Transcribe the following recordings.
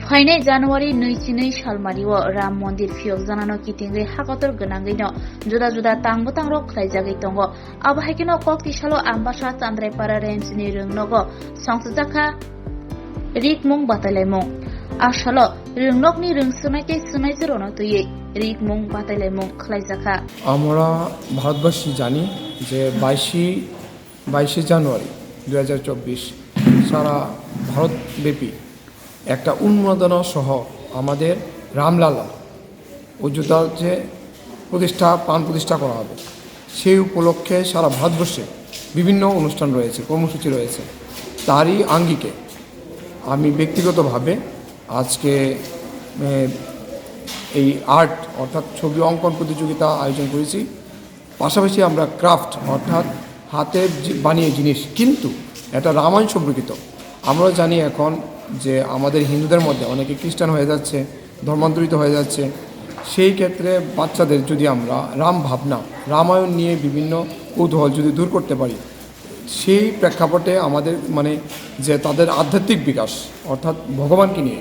फाइनाय जानुवारि 22 सालमारिओ राम मन्दिर फियक जानानो किथिंगै हाकतर गोनांगैनो जुदा जुदा तांबो रok खलायजागै दंगो आबहायकेनो kokti salo ambasa Chandraipara range ni rungnogo songsjaka rikmung batalaimung asalo rungnokni rungsnaikei swnaijerono tuiye rikmung batalaimung खलायजाखा আমরা ভারতবাসী জানি যে 22 জানুয়ারি 2024 সারা ভারতব্যাপী একটা উন্মাদনা সহ আমাদের রামলালা অযোধ্যার যে প্রাণ প্রতিষ্ঠা করা হবে সেই উপলক্ষে সারা ভারতবর্ষে বিভিন্ন অনুষ্ঠান রয়েছে, কর্মসূচি রয়েছে। তারই আঙ্গিকে আমি ব্যক্তিগতভাবে আজকে এই আর্ট অর্থাৎ ছবি অঙ্কন প্রতিযোগিতা আয়োজন করেছি। পাশাপাশি আমরা ক্রাফট অর্থাৎ হাতে বানিয়ে জিনিস, কিন্তু এটা রামায়ণ সম্পর্কিত। আমরা জানি এখন যে আমাদের হিন্দুদের মধ্যে অনেকে খ্রিস্টান হয়ে যাচ্ছে, ধর্মান্তরিত হয়ে যাচ্ছে। সেই ক্ষেত্রে বাচ্চাদের যদি আমরা রামায়ণ নিয়ে বিভিন্ন কৌতূহল যদি দূর করতে পারি, সেই প্রেক্ষাপটে আমাদের যে তাদের আধ্যাত্মিক বিকাশ অর্থাৎ ভগবানকে নিয়ে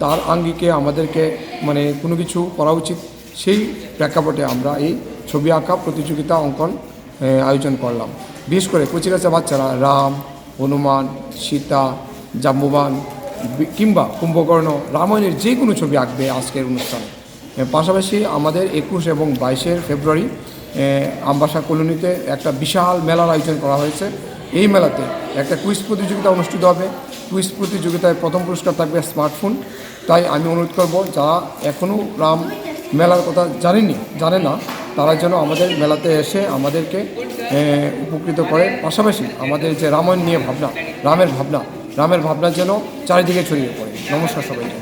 তার আঙ্গিকে আমাদেরকে কোনো কিছু করা উচিত। সেই প্রেক্ষাপটে আমরা এই ছবি আঁকা প্রতিযোগিতা অঙ্কন আয়োজন করলাম। বিশেষ করে কচিকাচা বাচ্চারা রাম, হনুমান, সীতা, জাম্বুবান কিংবা কুম্ভকর্ণ, রামায়ণের যে কোনো ছবি আঁকবে আজকের অনুষ্ঠানে। পাশাপাশি আমাদের 21 এবং 22 ফেব্রুয়ারি আমবাসা কলোনিতে একটা বিশাল মেলার আয়োজন করা হয়েছে। এই মেলাতে একটা কুইজ প্রতিযোগিতা অনুষ্ঠিত হবে। কুইজ প্রতিযোগিতায় প্রথম পুরস্কার থাকবে স্মার্টফোন। তাই আমি অনুরোধ করব যারা এখনও রাম মেলার কথা জানে না তারা যেন আমাদের মেলাতে এসে আমাদেরকে উপকৃত করে। পাশাপাশি আমাদের যে রামায়ণ নিয়ে ভাবনা, রামের ভাবনা যেন চারিদিকে ছড়িয়ে পড়ে। নমস্কার সবাইকে।